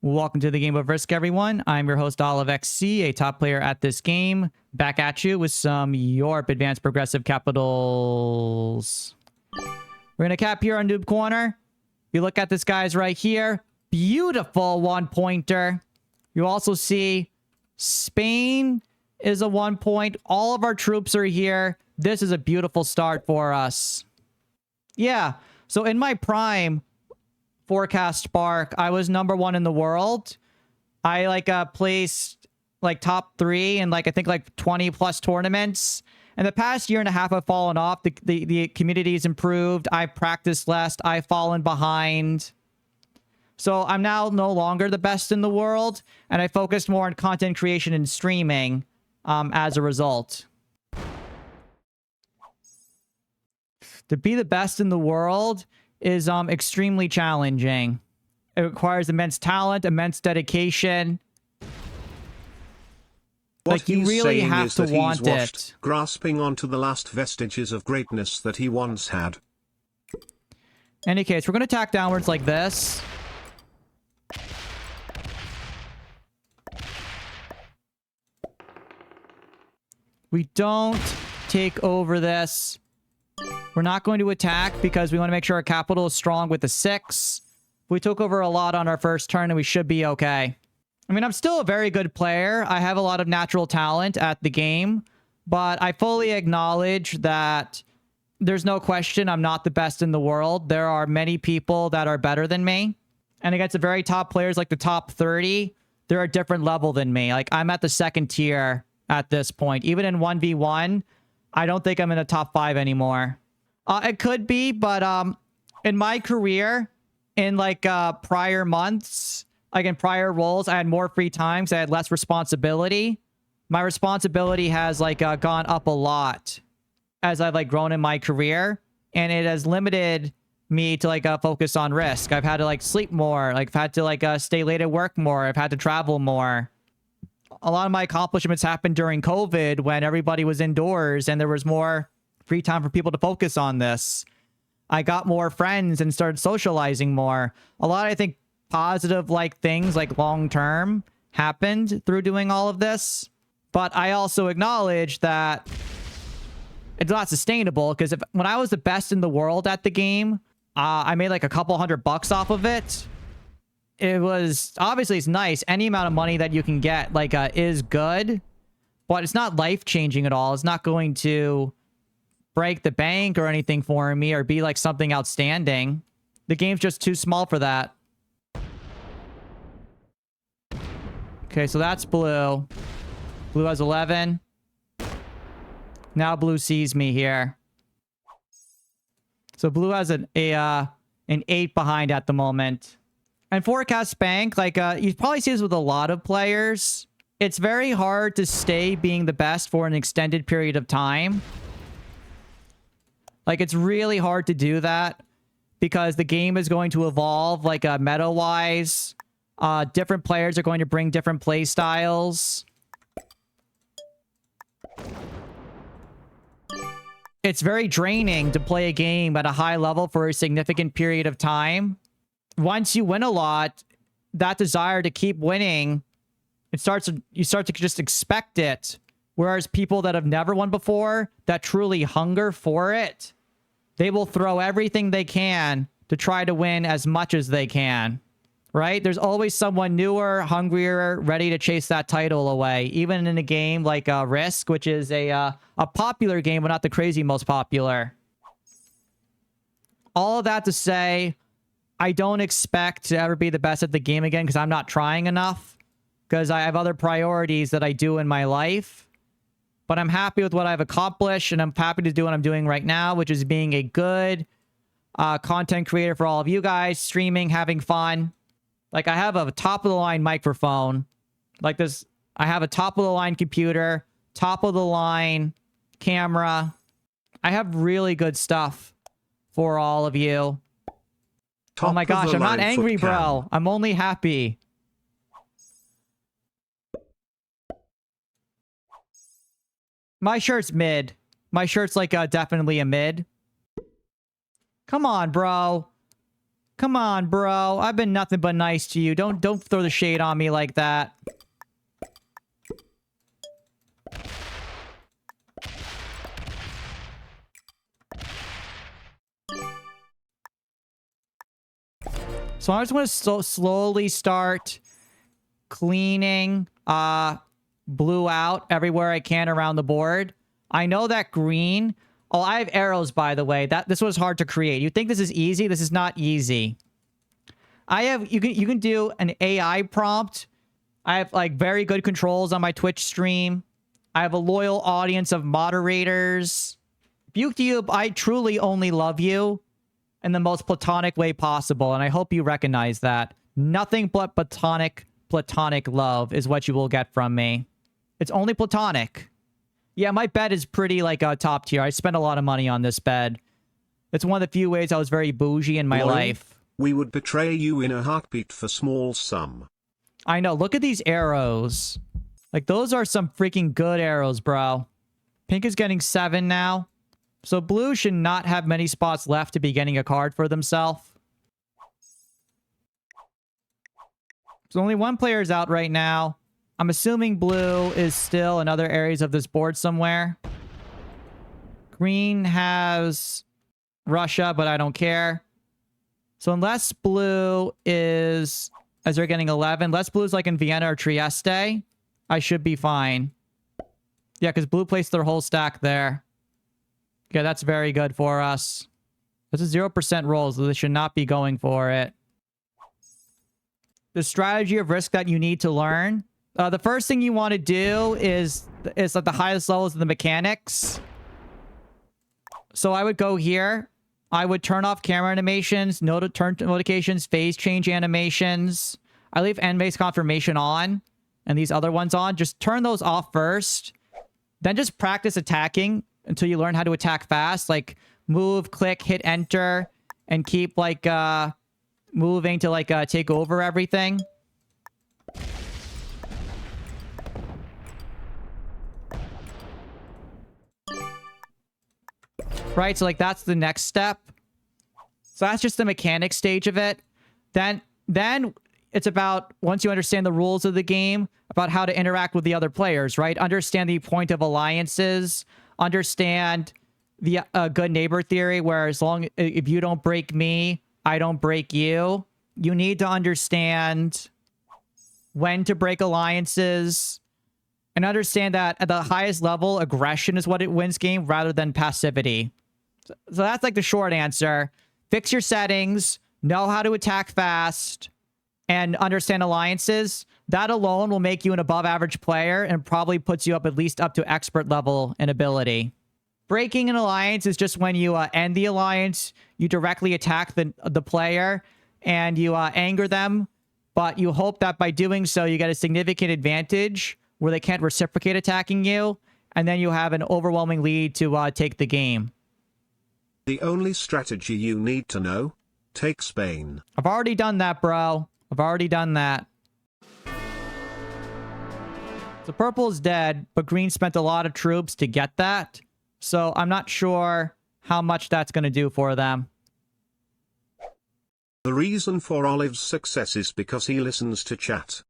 Welcome to the Game of Risk, everyone. I'm your host, OliveXC, a top player at this game. Back at you with some Europe Advanced Progressive Capitals. We're going to cap here on Noob Corner. You look at this guy's right here. Beautiful one-pointer. You also see Spain is a 1 point. All of our troops are here. This is a beautiful start for us. Yeah, so in my prime forecast spark, I was #1 in the world. I placed top 3 in I think 20 plus tournaments. In the past year and a half, I've fallen off. The community's improved. I've practiced less. I've fallen behind. So I'm now no longer the best in the world, and I focused more on content creation and streaming as a result. To be the best in the world is extremely challenging. It requires immense talent, immense dedication. What you he's really saying have is to that want he's washed, it. grasping onto the last vestiges of greatness that he once had. In any case, we're going to tack downwards like this. We don't take over this. We're not going to attack because we want to make sure our capital is strong with the 6. We took over a lot on our first turn and we should be okay. I mean, I'm still a very good player. I have a lot of natural talent at the game, but I fully acknowledge that there's no question I'm not the best in the world. There are many people that are better than me. And against the very top players, like the top 30, they're a different level than me. I'm at the 2nd tier at this point. Even in 1v1, I don't think I'm in the top 5 anymore. It could be, but in my career, in prior months, in prior roles, I had more free time, so I had less responsibility. My responsibility has gone up a lot as I've grown in my career, and it has limited me to focus on risk. I've had to sleep more. I've had to stay late at work more. I've had to travel more. A lot of my accomplishments happened during COVID when everybody was indoors and there was more free time for people to focus on this. I got more friends and started socializing more. A lot, I think, positive things long term happened through doing all of this. But I also acknowledge that it's not sustainable, because when I was the best in the world at the game, I made a couple $100 off of it. It was obviously, it's nice. Any amount of money that you can get is good, but it's not life-changing at all. It's not going to break the bank or anything for me or be something outstanding. The game's just too small for that. Okay, so that's blue. Blue has 11. Now blue sees me here. So blue has an 8 behind at the moment. And forecast bank, you probably see this with a lot of players. It's very hard to stay being the best for an extended period of time. It's really hard to do that because the game is going to evolve meta-wise. Different players are going to bring different play styles. It's very draining to play a game at a high level for a significant period of time. Once you win a lot, that desire to keep winning, you start to just expect it. Whereas people that have never won before, that truly hunger for it, they will throw everything they can to try to win as much as they can. Right? There's always someone newer, hungrier, ready to chase that title away. Even in a game like Risk, which is a popular game, but not the crazy most popular. All of that to say, I don't expect to ever be the best at the game again because I'm not trying enough. Because I have other priorities that I do in my life. But I'm happy with what I've accomplished, and I'm happy to do what I'm doing right now, which is being a good content creator for all of you guys, streaming, having fun. I have a top-of-the-line microphone. I have a top-of-the-line computer, top-of-the-line camera. I have really good stuff for all of you. Oh my gosh, I'm not angry, bro. I'm only happy. My shirt's mid. My shirt's definitely a mid. Come on, bro. Come on, bro. I've been nothing but nice to you. Don't throw the shade on me like that. So I just want to slowly start cleaning blue out everywhere I can around the board. I know that green... Oh, I have arrows, by the way. This was hard to create. You think this is easy? This is not easy. You can do an AI prompt. I have like very good controls on my Twitch stream. I have a loyal audience of moderators. BukeTube, I truly only love you in the most platonic way possible, and I hope you recognize that. Nothing but platonic love is what you will get from me. It's only platonic. Yeah, my bed is pretty, like, top tier. I spent a lot of money on this bed. It's one of the few ways I was very bougie in my life. We would betray you in a heartbeat for small sum. I know. Look at these arrows. Like, those are some freaking good arrows, bro. Pink is getting 7 now. So blue should not have many spots left to be getting a card for themselves. So only one player is out right now. I'm assuming blue is still in other areas of this board somewhere. Green has Russia, but I don't care. So unless blue is, as they're getting 11, unless blue is like in Vienna or Trieste, I should be fine. Yeah, because blue placed their whole stack there. Yeah, that's very good for us. This is 0% rolls, so they should not be going for it. The strategy of risk that you need to learn. The first thing you want to do is at the highest levels of the mechanics. So I would go here. I would turn off camera animations, turn notifications, phase change animations. I leave end-based confirmation on, and these other ones on. Just turn those off first. Then just practice attacking until you learn how to attack fast. Like, move, click, hit enter, and keep, like, moving to, like, take over everything. Right, so, like, that's the next step. So that's just the mechanic stage of it. Then it's about, once you understand the rules of the game, about how to interact with the other players, right? Understand the point of alliances. Understand the good neighbor theory, where if you don't break me, I don't break you. You need to understand when to break alliances. And understand that at the highest level, aggression is what it wins game rather than passivity. So that's like the short answer. Fix your settings, know how to attack fast, and understand alliances. That alone will make you an above average player and probably puts you up at least up to expert level in ability. Breaking an alliance is just when you end the alliance, you directly attack the player, and you anger them, but you hope that by doing so, you get a significant advantage where they can't reciprocate attacking you, and then you have an overwhelming lead to take the game. The only strategy you need to know? Take Spain. I've already done that, bro. I've already done that. So purple is dead, but green spent a lot of troops to get that. So I'm not sure how much that's going to do for them. The reason for Olive's success is because he listens to chat.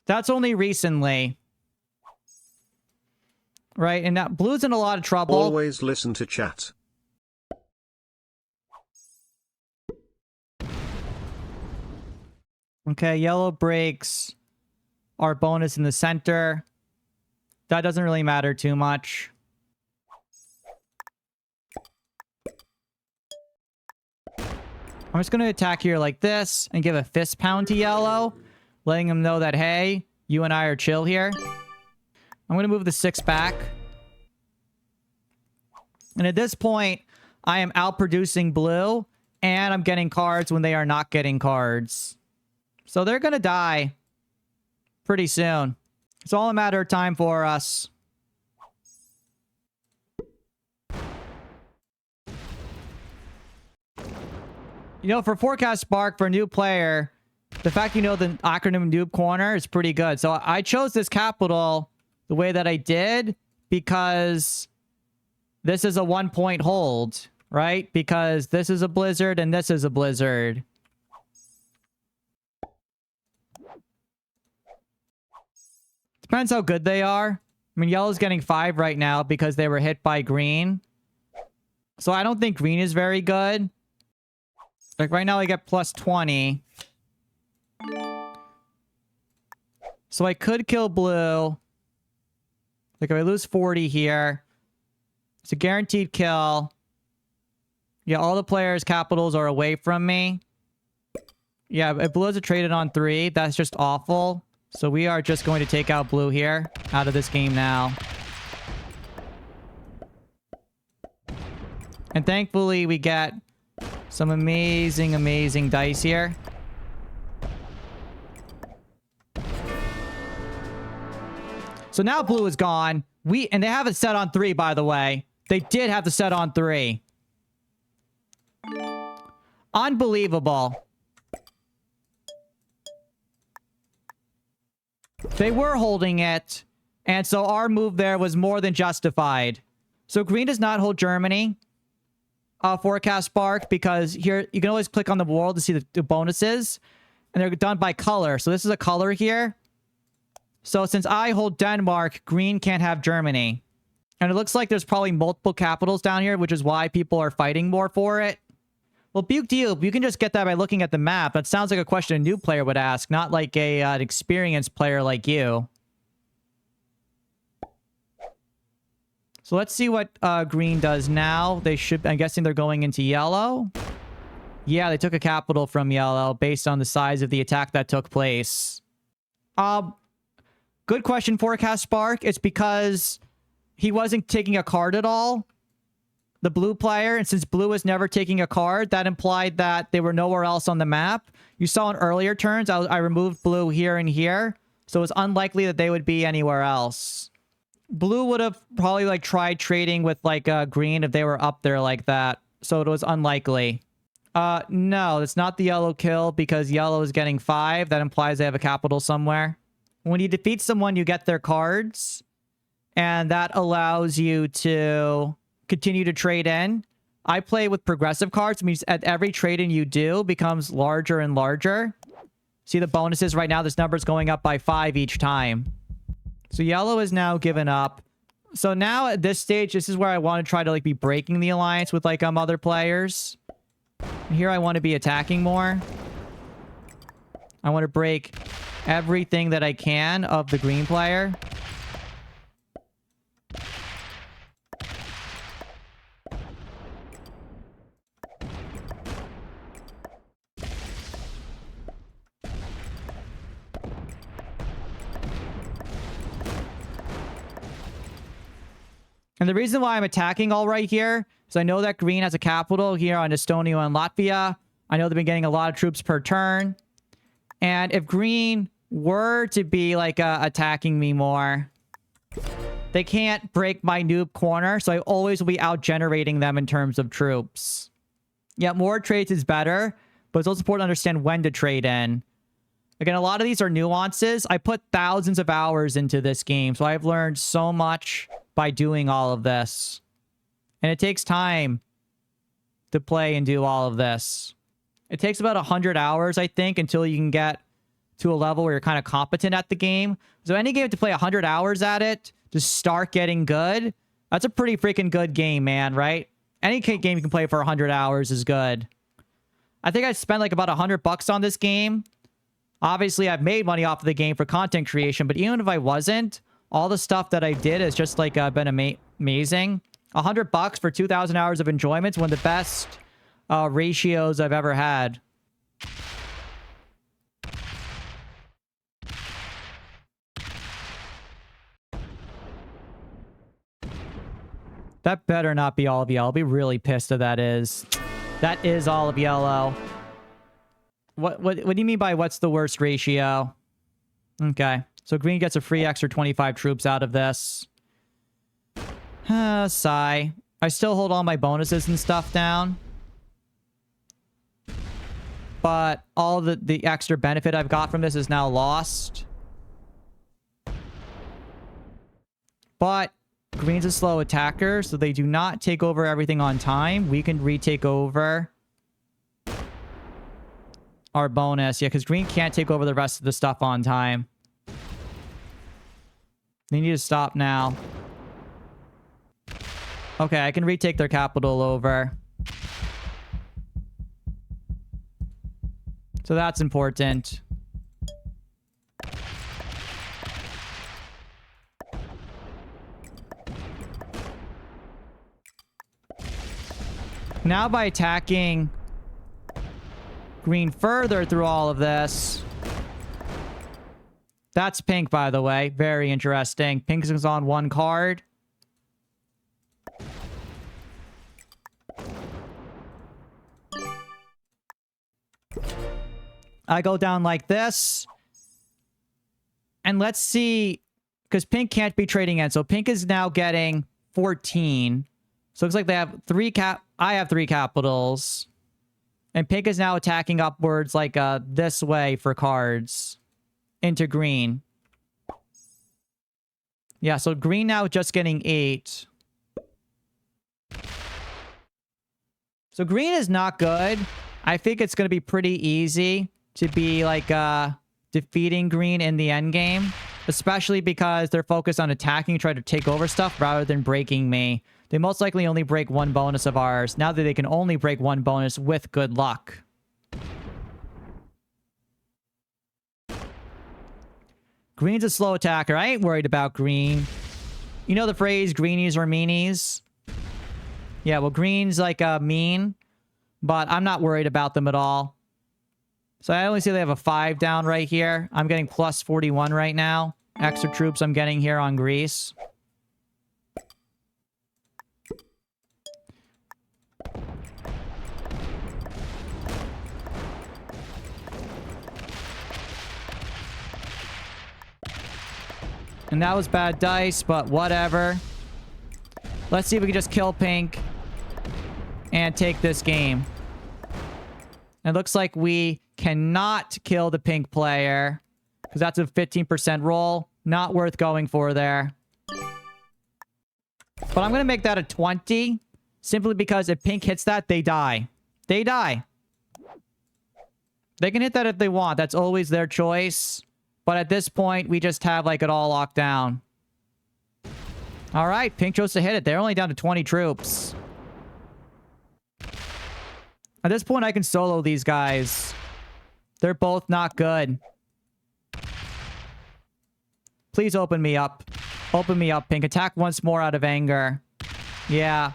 That's only recently. Right, and now blue's in a lot of trouble. Always listen to chat. Okay, yellow breaks our bonus in the center. That doesn't really matter too much. I'm just going to attack here like this and give a fist pound to yellow, letting them know that, hey, you and I are chill here. I'm going to move the 6 back. And at this point, I am outproducing blue, and I'm getting cards when they are not getting cards. So they're going to die pretty soon. It's all a matter of time for us. You know, for Forecast Spark, for a new player, the fact you know the acronym Noob Corner is pretty good. So I chose this capital the way that I did because this is a 1-point hold, right? Because this is a blizzard and this is a blizzard. Depends how good they are. I mean, yellow's getting 5 right now because they were hit by green. So I don't think green is very good. Like right now I get plus 20. So I could kill blue. Like if I lose 40 here. It's a guaranteed kill. Yeah, all the players' capitals are away from me. Yeah, if blue has a traded on 3, that's just awful. So we are just going to take out blue here. Out of this game now. And thankfully we get some amazing, amazing dice here. So now blue is gone. And they have it set on 3, by the way. They did have the set on 3. Unbelievable. They were holding it. And so our move there was more than justified. So green does not hold Germany. Forecast spark, because here you can always click on the world to see the bonuses. And they're done by color. So this is a color here. So since I hold Denmark, green can't have Germany. And it looks like there's probably multiple capitals down here, which is why people are fighting more for it. Well, Buke Dube, you can just get that by looking at the map. That sounds like a question a new player would ask, not like an experienced player like you. So let's see what green does now. They should, I'm guessing they're going into yellow. Yeah, they took a capital from yellow based on the size of the attack that took place. Good question, Forecast Spark. It's because he wasn't taking a card at all. The blue player, and since blue was never taking a card, that implied that they were nowhere else on the map. You saw in earlier turns, I removed blue here and here. So it's unlikely that they would be anywhere else. Blue would have probably like tried trading with like green if they were up there like that. So it was unlikely. No, it's not the yellow kill because yellow is getting 5. That implies they have a capital somewhere. When you defeat someone, you get their cards. And that allows you to continue to trade in. I play with progressive cards. It means at every trade-in you do becomes larger and larger. See the bonuses right now? This number is going up by 5 each time. So yellow is now given up. So now at this stage, this is where I want to try to like be breaking the alliance with like other players. Here I want to be attacking more. I want to break everything that I can of the green player. And the reason why I'm attacking all right here is I know that green has a capital here on Estonia and Latvia. I know they've been getting a lot of troops per turn. And if green were to be like attacking me more, they can't break my noob corner. So I always will be out generating them in terms of troops. Yeah, more trades is better, but it's also important to understand when to trade in. Again, a lot of these are nuances. I put thousands of hours into this game, so I've learned so much by doing all of this. And it takes time to play and do all of this. It takes about 100 hours, I think, until you can get to a level where you're kind of competent at the game. So any game to play 100 hours at it to start getting good, that's a pretty freaking good game, man, right? Any game you can play for 100 hours is good. I think I spent like about $100 on this game. Obviously, I've made money off of the game for content creation, but even if I wasn't, all the stuff that I did has just like been amazing. $100 for 2,000 hours of enjoyment is one of the best ratios I've ever had. That better not be all of yellow. I'll be really pissed if that is. That is all of yellow. What do you mean by what's the worst ratio? Okay. So green gets a free extra 25 troops out of this. Sigh. I still hold all my bonuses and stuff down. But all the extra benefit I've got from this is now lost. But green's a slow attacker, so they do not take over everything on time. We can retake over our bonus. Yeah, because green can't take over the rest of the stuff on time. They need to stop now. Okay, I can retake their capital over. So that's important. Now by attacking green further through all of this. That's pink, by the way. Very interesting. Pink is on one card. I go down like this. And let's see, because pink can't be trading in. So pink is now getting 14. So it looks like they have I have 3 capitals. And pink is now attacking upwards like this way for cards. Into green. Yeah, so green now just getting 8. So green is not good. I think it's going to be pretty easy to be like defeating green in the end game, especially because they're focused on attacking, trying to take over stuff rather than breaking me. They most likely only break 1 bonus of ours. Now that they can only break 1 bonus with good luck. Green's a slow attacker. I ain't worried about green. You know the phrase, greenies or meanies? Yeah, well, green's like mean, but I'm not worried about them at all. So I only see they have a 5 down right here. I'm getting plus 41 right now. Extra troops I'm getting here on Greece. And that was bad dice, but whatever. Let's see if we can just kill pink and take this game. It looks like we cannot kill the pink player because that's a 15% roll. Not worth going for there. But I'm going to make that a 20 simply because if pink hits that, they die. They die. They can hit that if they want. That's always their choice. But at this point, we just have like it all locked down. All right, pink chose to hit it. They're only down to 20 troops. At this point, I can solo these guys. They're both not good. Please open me up. Open me up, pink. Attack once more out of anger. Yeah.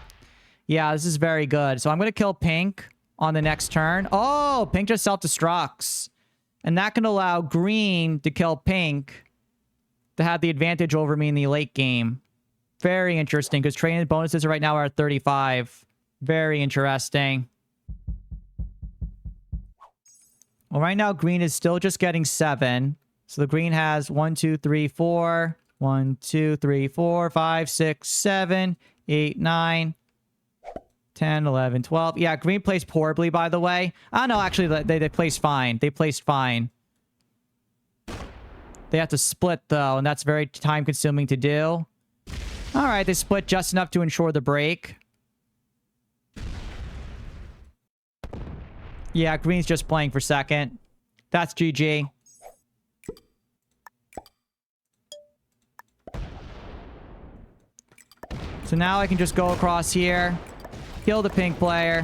Yeah, this is very good. So I'm going to kill pink on the next turn. Oh, pink just self-destructs. And that can allow green to kill pink to have the advantage over me in the late game. Very interesting, because training bonuses right now are at 35. Very interesting. Well, right now, green is still just getting 7. So the green has 1, 2, 3, 4. 1, 2, 3, 4, 5, 6, 7, 8, 9, 10, 11, 12. Yeah, green placed horribly, by the way. Oh, no, actually, they placed fine. They placed fine. They have to split, though, and that's very time-consuming to do. All right, they split just enough to ensure the break. Yeah, green's just playing for second. That's GG. So now I can just go across here, kill the pink player,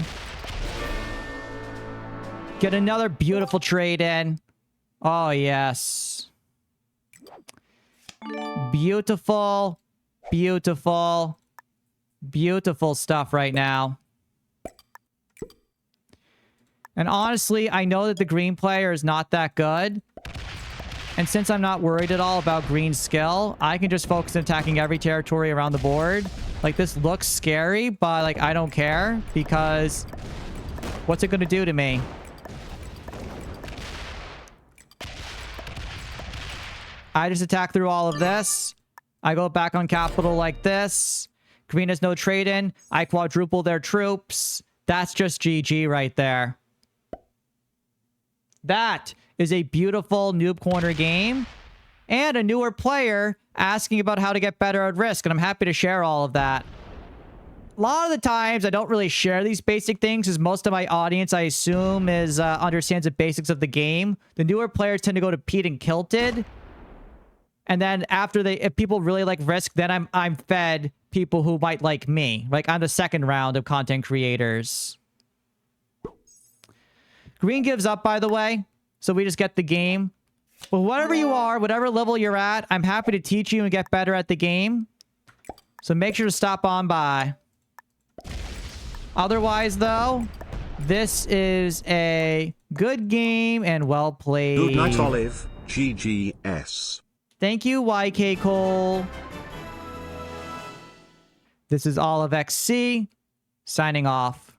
get another beautiful trade in. Oh, yes. Beautiful, beautiful, beautiful stuff right now. And honestly, I know that the green player is not that good. And since I'm not worried at all about green's skill, I can just focus on attacking every territory around the board. Like, this looks scary, but, like, I don't care. Because what's it going to do to me? I just attack through all of this. I go back on capital like this. Green has no trade-in. I quadruple their troops. That's just GG right there. That is a beautiful Noob Corner game. And a newer player asking about how to get better at Risk. And I'm happy to share all of that. A lot of the times, I don't really share these basic things because most of my audience, I assume, is understands the basics of the game. The newer players tend to go to Pete and Kilted. And then after if people really like Risk, then I'm fed people who might like me. Like I'm the second round of content creators. Green gives up, by the way. So we just get the game. But whatever you are, whatever level you're at, I'm happy to teach you and get better at the game. So make sure to stop on by. Otherwise, though, this is a good game and well played. Good night, Olive. GGS. Thank you, YK Cole. This is OliveXC signing off.